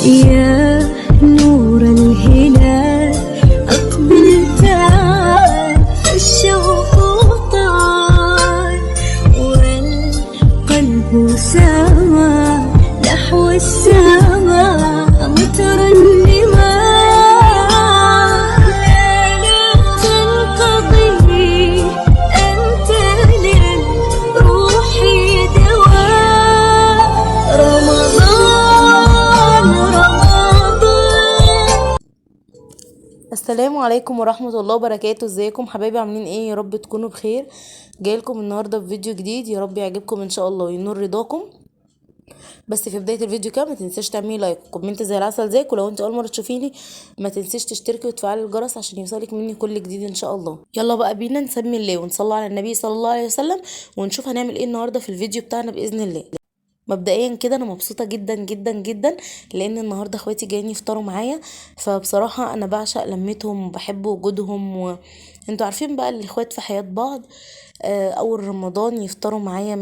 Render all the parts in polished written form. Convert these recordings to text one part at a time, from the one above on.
يا نور الهلال أقبل تعال، الشوق طال والقلب سما نحو السماء مترنما. لا تنقضي أنت للروح دواء. السلام عليكم ورحمة الله وبركاته. ازيكم حبايبي؟ عاملين ايه؟ يا رب تكونوا بخير. جايلكم النهاردة بفيديو جديد، يا رب يعجبكم ان شاء الله وينور رضاكم. بس في بداية الفيديو كده ما تنساش تعملي لايك وكومنت زي العسل زيك، ولو انت اول مرة تشوفيني ما تنسيش تشتركي وتفعلي الجرس عشان يوصلك مني كل جديد ان شاء الله. يلا بقى بينا نسمي الله ونصلي على النبي صلى الله عليه وسلم ونشوف هنعمل ايه النهاردة في الفيديو بتاعنا بإذن الله. مبدئيا كده انا مبسوطه جدا جدا جدا لان النهارده اخواتي جايين يفطروا معايا، فبصراحه انا بعشق لمتهم وبحب وجودهم، وانتوا عارفين بقى الاخوات في حياه بعض. اول رمضان يفطروا معايا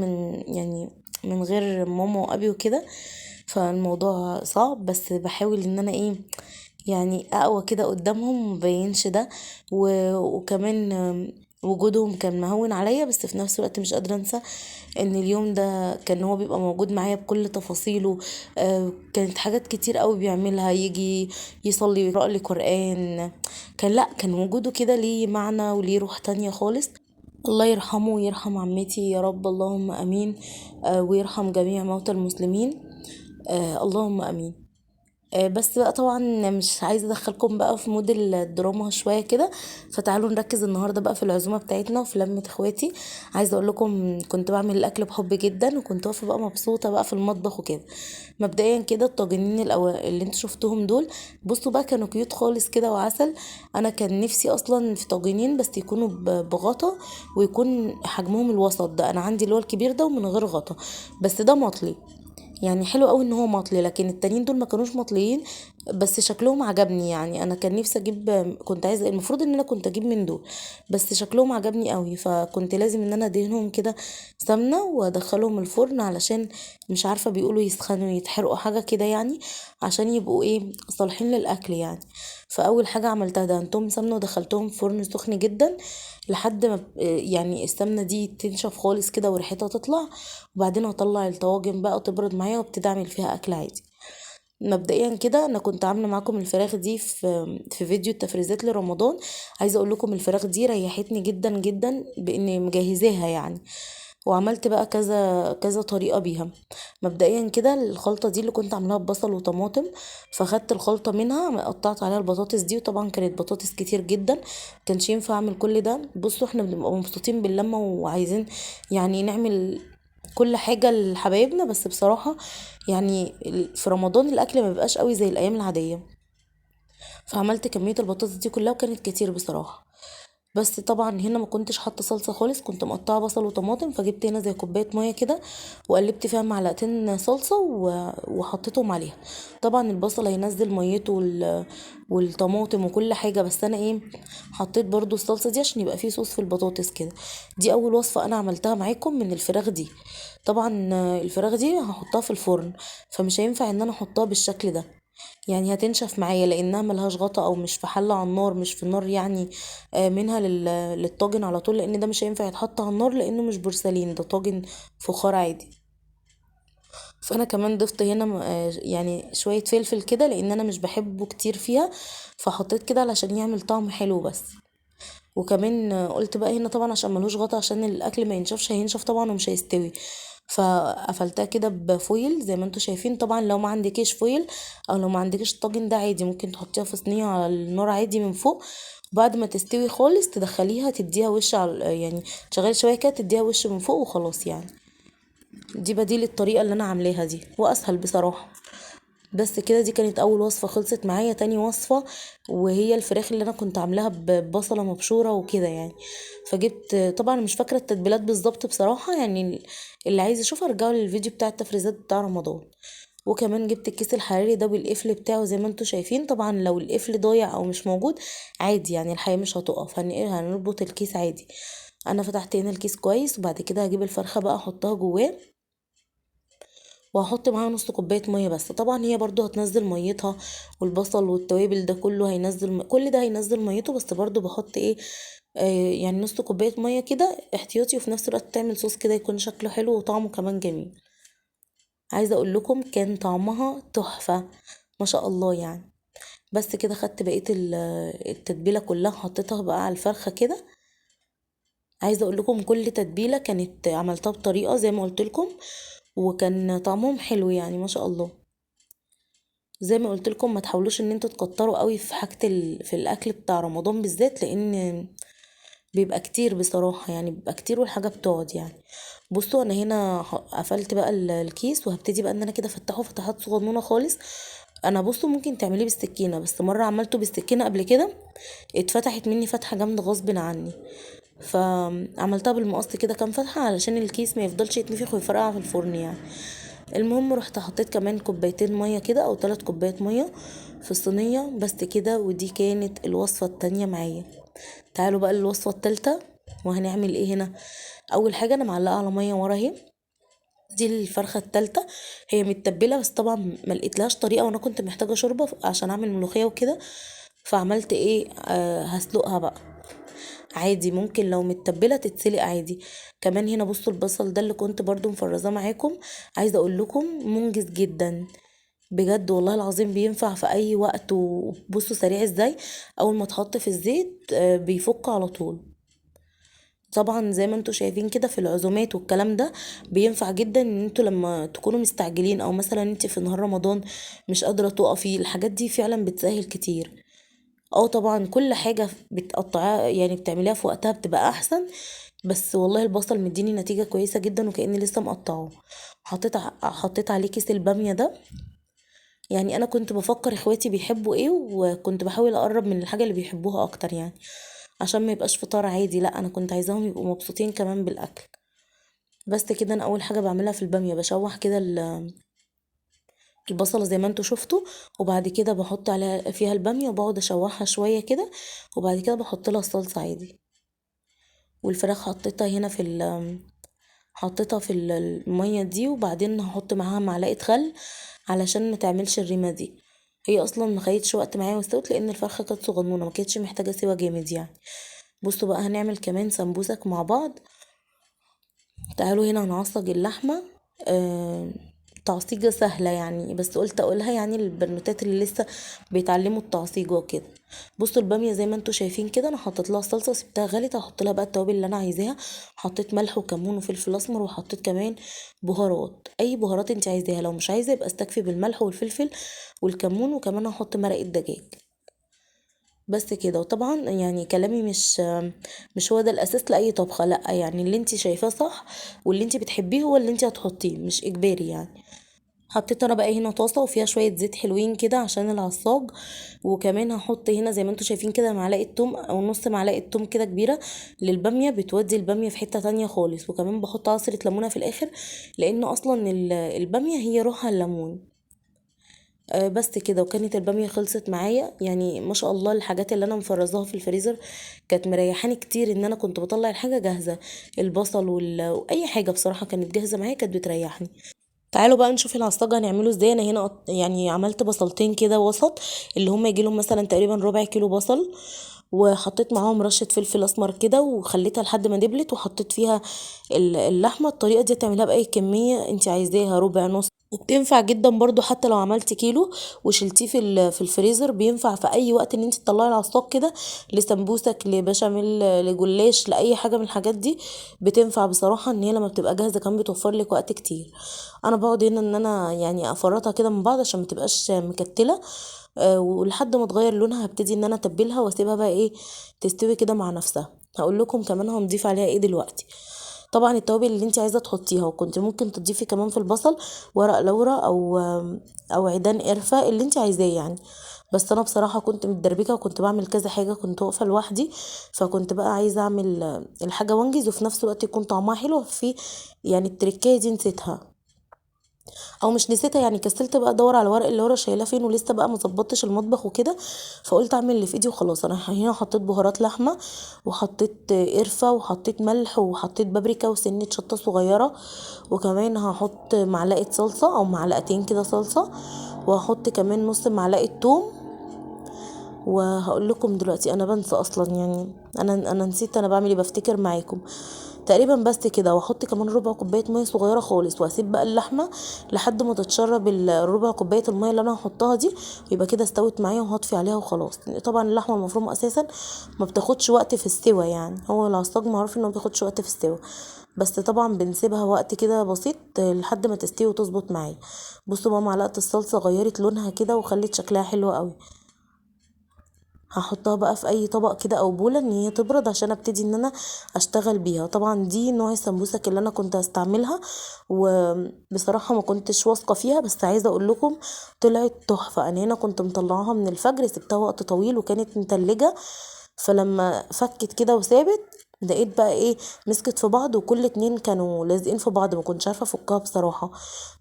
من غير ماما وابي وكده، فالموضوع صعب بس بحاول ان انا ايه يعني اقوى كده قدامهم مبينش ده. وكمان وجودهم كان مهون عليا، بس في نفس الوقت مش قادره انسى ان اليوم ده كان هو بيبقى موجود معايا بكل تفاصيله. كانت حاجات كتير قوي بيعملها، يجي يصلي ويقرأ لي قرآن. كان وجوده كده ليه معنى وليه روح تانية خالص. الله يرحمه ويرحم عمتي يا رب، اللهم امين. ويرحم جميع موتى المسلمين، اللهم امين. بس بقى طبعا مش عايزه ادخلكم بقى في مود الدراما شويه كده، فتعالوا نركز النهارده بقى في العزومه بتاعتنا وفي لمه اخواتي. عايزه اقول لكم كنت بعمل الاكل بحب جدا، وكنت واقفه بقى مبسوطه بقى في المطبخ وكده. مبدئيا كده الطاجنين اللي انتوا شفتوهم دول، بصوا بقى كانوا كيوت خالص كده وعسل. انا كان نفسي اصلا في طاجنين بس يكونوا بغطا، ويكون حجمهم الوسط ده. انا عندي اللي هو الكبير ده ومن غير غطا، بس ده مطلي يعني حلو قوي ان هو مطلي، لكن التانيين دول ما كانوش مطليين بس شكلهم عجبني. يعني انا كان نفسي اجيب، كنت عايزه المفروض ان انا كنت اجيب من دول، بس شكلهم عجبني قوي، فكنت لازم ان انا ادهنهم كده سمنه وادخلهم الفرن علشان مش عارفه بيقولوا يسخنوا يتحرقوا حاجه كده يعني، عشان يبقوا ايه صالحين للاكل يعني. فاول حاجه عملتها دهنتهم سمنه ودخلتهم فرن سخن جدا لحد ما يعني السمنه دي تنشف خالص كده وريحتها تطلع، وبعدين اطلع الطواجن بقى تبرد معايا وابتدي اعمل فيها اكل عادي. مبدئيا كده انا كنت عامله معاكم الفراخ دي في فيديو التفريزات لرمضان. عايزه اقول لكم الفراخ دي ريحتني جدا جدا باني مجهزاها يعني، وعملت بقى كذا كذا طريقه بيها. مبدئيا كده الخلطه دي اللي كنت عاملاها ببصل وطماطم، فخدت الخلطه منها قطعت عليها البطاطس دي، وطبعا كانت بطاطس كتير جدا كانش ينفع اعمل كل ده. بصوا احنا بنبقى مبسوطين باللمه وعايزين يعني نعمل كل حاجة لحبايبنا، بس بصراحة يعني في رمضان الأكل ما بيبقاش قوي زي الأيام العادية. فعملت كمية البطاطس دي كلها وكانت كتير بصراحة. بس طبعا هنا ما كنتش حاطه صلصه خالص، كنت مقطعه بصل وطماطم، فجبت هنا زي كوبايه ميه كده وقلبت فيها معلقتين صلصه وحطيتهم عليها. طبعا البصل هينزل ميته والطماطم وكل حاجه، بس انا ايه حطيت برضو الصلصه دي عشان يبقى فيه صوص في البطاطس كده. دي اول وصفه انا عملتها معاكم من الفراخ دي. طبعا الفراخ دي هحطها في الفرن، فمش هينفع ان انا احطها بالشكل ده، يعني هتنشف معايا لانها ملهاش غطا او مش في حله على النار، مش في النار يعني منها للطاجن على طول، لان ده مش هينفع يتحط على النار لانه مش بورسلين، ده طاجن فخار عادي. فانا كمان ضفت هنا يعني شويه فلفل كده لان انا مش بحبه كتير فيها، فحطيت كده علشان يعمل طعم حلو بس. وكمان قلت بقى هنا طبعا عشان ملوش غطا عشان الاكل ما ينشفش، هينشف طبعا ومش هيستوي، فقفلتها كده بفويل زي ما انتوا شايفين. طبعا لو ما عندكيش فويل او لو ما عندكيش الطاجن ده عادي ممكن تحطيها في صينيه على النار عادي من فوق، وبعد ما تستوي خالص تدخليها تديها وش على يعني تشغلي شويه كده تديها وش من فوق وخلاص يعني. دي بديل الطريقه اللي انا عاملاها دي واسهل بصراحه. بس كده دي كانت اول وصفة خلصت معايا. تاني وصفة وهي الفراخ اللي انا كنت عاملاها ببصلة مبشورة وكده يعني. فجبت طبعا مش فاكرة التتبيلات بالظبط بصراحة يعني، اللي عايز يشوفها ارجعوا للفيديو بتاع التفريزات بتاع رمضان. وكمان جبت الكيس الحراري ده بالقفل بتاعه زي ما انتوا شايفين. طبعا لو القفل ضايع او مش موجود عادي يعني الحياة مش هتقف، هنربط الكيس عادي. انا فتحت هنا الكيس كويس، وبعد كده هجيب الفرخة بقى احطها جواه وهحط معاها نص كوبايه ميه بس. طبعا هي برضو هتنزل ميتها، والبصل والتوابل ده كله هينزل كل ده هينزل ميته، بس برضو بحط ايه يعني نص كوبايه ميه كده احتياطي، وفي نفس الوقت تعمل صوص كده يكون شكله حلو وطعمه كمان جميل. عايزه اقول لكم كان طعمها تحفه ما شاء الله يعني. بس كده خدت بقيه التتبيله كلها حطيتها بقى على الفرخه كده. عايزه اقول لكم كل تتبيله كانت عملتها بطريقه زي ما قلت لكم، وكان طعمهم حلو يعني ما شاء الله. زي ما قلت لكم ما تحاولوش ان انتوا تكتروا قوي في حاجه في الاكل بتاع رمضان بالذات، لان بيبقى كتير بصراحه يعني، بيبقى كتير والحاجه بتقعد يعني. بصوا انا هنا قفلت بقى الكيس، وهبتدي بقى ان انا كده افتحه فتحات صغنونه خالص. انا بصوا ممكن تعمليه بالسكينه، بس مره عملته بالسكينه قبل كده اتفتحت مني فتحه جامده غصب عني، فعملتها بالمقص كده كام فتحه علشان الكيس ما يفضلش يتنفخ ويفرقع في الفرن يعني. المهم رحت حطيت كمان كوبايتين ميه كده او 3 كوبايات ميه في الصينيه بس كده. ودي كانت الوصفه التانية معايا. تعالوا بقى للوصفه التالتة. وهنعمل ايه هنا؟ اول حاجه انا معلقه على ميه ورا اهي، دي الفرخه التالتة. هي متبله بس طبعا ما لقيتلهاش طريقه، وانا كنت محتاجه شوربه عشان اعمل ملوخيه وكده. فعملت ايه هسلقها بقى عادي، ممكن لو متبله تتسلق عادي. كمان هنا بصوا البصل ده اللي كنت برضو مفرزاه معاكم، عايزه اقول لكم منجز جدا بجد والله العظيم، بينفع في اي وقت. وبصوا سريع ازاي، اول ما تحط في الزيت بيفك على طول. طبعا زي ما انتوا شايفين كده في العزومات والكلام ده بينفع جدا ان انتوا لما تكونوا مستعجلين، او مثلا انت في نهار رمضان مش قادره تقفي، الحاجات دي فعلا بتسهل كتير. اه طبعا كل حاجة بتقطعها يعني بتعمليها في وقتها بتبقى احسن، بس والله البصل مديني نتيجة كويسة جدا وكأني لسه مقطعه. حطيت عليه كيس البامية ده. يعني انا كنت بفكر اخواتي بيحبوا ايه، وكنت بحاول اقرب من الحاجة اللي بيحبوها اكتر يعني، عشان ما يبقاش فطار عادي، لا انا كنت عايزاهم يبقوا مبسوطين كمان بالاكل. بس كده انا اول حاجة بعملها في البامية بشوح كده البصلة زي ما انتوا شفتوا، وبعد كده بحط عليها فيها البامية وبقعد اشوحها شوية كده، وبعد كده بحط لها الصلصة عادي. والفراخ حطيتها في المية دي، وبعدين هحط معاها معلقة خل علشان ما تعملش الريمة دي. هي اصلا ما خدتش وقت معايا واستوت لان الفرخة كانت صغنونة ما كانتش محتاجة سوا جامد يعني. بصوا بقى هنعمل كمان سمبوسك مع بعض. تعالوا هنا هنعصج اللحمة. آه تعصيجة سهلة يعني، بس قلت اقولها يعني للبنوتات اللي لسه بيتعلموا التعصيج وكده. بصوا البامية زي ما انتوا شايفين كده انا حطيت لها الصلصة وسبتها غلت، هحط لها بقى التوابل اللي انا عايزاها. حطيت ملح وكمون وفلفل اسمر، وحطيت كمان بهارات، اي بهارات انت عايزاها، لو مش عايزة يبقى استكفي بالملح والفلفل والكمون، وكمان هحط مرقة دجاج. بس كده. وطبعا يعني كلامي مش هو ده الاساس لاي طبخه، لا يعني اللي انت شايفاه صح واللي انت بتحبيه هو اللي انت هتحطيه، مش اجباري يعني. حطيت انا بقى هنا طاسه وفيها شويه زيت حلوين كده عشان العصاج، وكمان هحط هنا زي ما انتوا شايفين كده معلقه توم او نص معلقه توم كده كبيره للباميه، بتودي الباميه في حته تانية خالص. وكمان بحط عصره ليمونه في الاخر، لان اصلا الباميه هي روحها الليمون. بس كده. وكانت البامية خلصت معايا يعني ما شاء الله. الحاجات اللي انا مفرزاها في الفريزر كانت مريحاني كتير، ان انا كنت بطلع الحاجة جاهزة، البصل واي حاجة بصراحة كانت جاهزة معايا كانت بتريحني. تعالوا بقى نشوف العصاجة هنعمله ازاي. انا هنا يعني عملت بصلتين كده وسط، اللي هم يجيلهم مثلا تقريبا ربع كيلو بصل، وحطيت معاهم رشة فلفل اسمر كده، وخليتها لحد ما دبلت، وحطيت فيها اللحمة. الطريقة دي تعملها بأي كمية انت عايزاها، ربع نص. وبتنفع جدا برضو حتى لو عملت كيلو وشلتيه في الفريزر، بينفع في اي وقت ان انت تطلعي العصاق كده لسمبوسك، لبشاميل، لجلاش، لاي حاجه من الحاجات دي. بتنفع بصراحه ان هي لما بتبقى جاهزه كمان بتوفر لك وقت كتير. انا بقعد هنا ان انا يعني افرطها كده من بعض عشان ما تبقاش مكتله. ولحد ما تغير لونها هبتدي ان انا اتبلها واسيبها بقى ايه تستوي كده مع نفسها. هقول لكم كمان هنضيف عليها ايه دلوقتي. طبعا التوابل اللي انت عايزه تحطيها، وكنت ممكن تضيفي كمان في البصل ورق لورا او عيدان قرفه اللي انت عايزاه يعني. بس انا بصراحه كنت متدربكه وكنت بعمل كذا حاجه، كنت واقفه لوحدي، فكنت بقى عايزه اعمل الحاجه وانجز وفي نفس الوقت يكون طعمها حلو في يعني التركية دي نسيتها. او مش نسيتها يعني، كسلت بقى ادور على الورق اللي ورا شايلاه فين، ولسه بقى ما ظبطتش المطبخ وكده. فقلت اعمل اللي في ايدي وخلاص. انا هنا حطيت بهارات لحمه، وحطيت قرفه، وحطيت ملح، وحطيت بابريكا وسنه شطه صغيره، وكمان هحط معلقه صلصه او معلقتين كده صلصه، وهحط كمان نص معلقه توم. وهقول لكم دلوقتي، انا بنسى اصلا يعني، انا نسيت انا بعمل ايه، بفتكر معاكم تقريبا بس كده. واحط كمان ربع كوبايه ميه صغيره خالص، واسيب بقى اللحمه لحد ما تتشرب الربع كوبايه الميه اللي انا هحطها دي، يبقى كده استوت معايا، وهطفي عليها وخلاص. طبعا اللحمه المفرومه اساسا ما بتاخدش وقت في السوا يعني، هو العصاج معروف انه ما بياخدش وقت في السوا، بس طبعا بنسيبها وقت كده بسيط لحد ما تستوي وتظبط معايا. بصوا بقى، معلقه الصلصه غيرت لونها كده وخلت شكلها حلو قوي. هحطها بقى في اي طبق كده او بوله ان هي تبرد عشان ابتدي ان انا اشتغل بيها. طبعا دي نوع السمبوسك اللي انا كنت هستعملها، وبصراحه ما كنتش واثقه فيها، بس عايزه اقول لكم طلعت تحفه. انا هنا كنت مطلعاها من الفجر، سبتها وقت طويل وكانت متلجه، فلما فكت كده وثابت لقيت بقى ايه، مسكت في بعض، وكل اتنين كانوا لازقين في بعض، ما كنتش عارفه افكها بصراحه.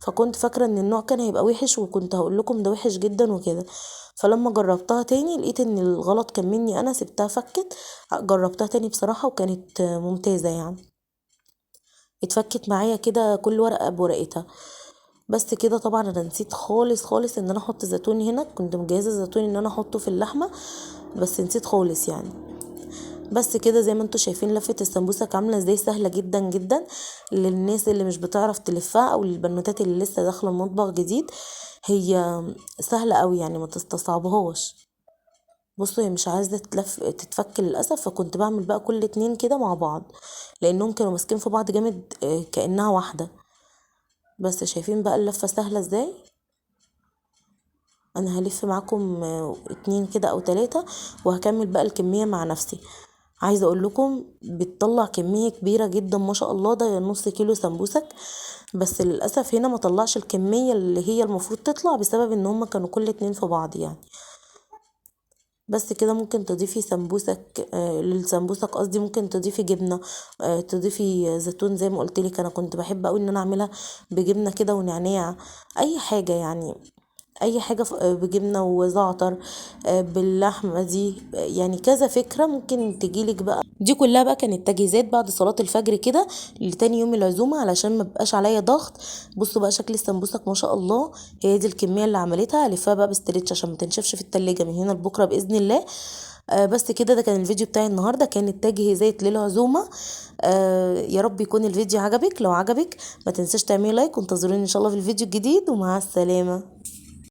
فكنت فاكره ان النوع كان هيبقى وحش، وكنت هقول لكم ده وحش جدا وكده. فلما جربتها تاني لقيت ان الغلط كان مني انا، سبتها فكت. جربتها تاني بصراحه وكانت ممتازه يعني، اتفكت معايا كده كل ورقه بورقتها. بس كده. طبعا انا نسيت خالص خالص ان انا احط زيتون هنا، كنت مجهزه زيتون ان انا احطه في اللحمه، بس نسيت خالص يعني. بس كده زي ما انتوا شايفين لفة السمبوسك عاملة ازاي، سهلة جدا جدا للناس اللي مش بتعرف تلفها، او للبنوتات اللي لسه داخلة المطبخ جديد. هي سهلة قوي يعني، ما تستصعبهاش. بصوا هي مش عايزة تتفك للأسف، فكنت بعمل بقى كل اتنين كده مع بعض، لانهم كانوا ماسكين في بعض جامد كأنها واحدة. بس شايفين بقى اللفة سهلة ازاي. انا هلف معاكم اتنين كده او تلاتة، وهكمل بقى الكمية مع نفسي. عايزه اقول لكم بتطلع كميه كبيره جدا ما شاء الله، ده نص كيلو سمبوسك. بس للاسف هنا ما طلعش الكميه اللي هي المفروض تطلع، بسبب ان هما كانوا كل اتنين في بعض يعني. بس كده. ممكن تضيفي سمبوسك للسمبوسك قصدي، ممكن تضيفي جبنه، تضيفي زيتون زي ما قلت لك. انا كنت بحب قوي ان انا اعملها بجبنه كده ونعناع، اي حاجه يعني، اي حاجه بجبنه وزعتر، باللحمه دي، يعني كذا فكره ممكن تجيلك بقى. دي كلها بقى كانت تجهيزات بعد صلاه الفجر كده لتاني يوم العزومه، علشان ما بقاش عليا ضغط. بصوا بقى شكل السمبوسك ما شاء الله. هي دي الكميه اللي عملتها، الفها بقى بستريتش عشان ما تنشفش في التلاجة من هنا لبكره باذن الله. بس كده، ده كان الفيديو بتاعي النهارده، كانت تجهيزات للعزومه. يا رب يكون الفيديو عجبك. لو عجبك ما تنساش تعملي لايك، وانتظروني ان شاء الله في الفيديو الجديد، ومع السلامه.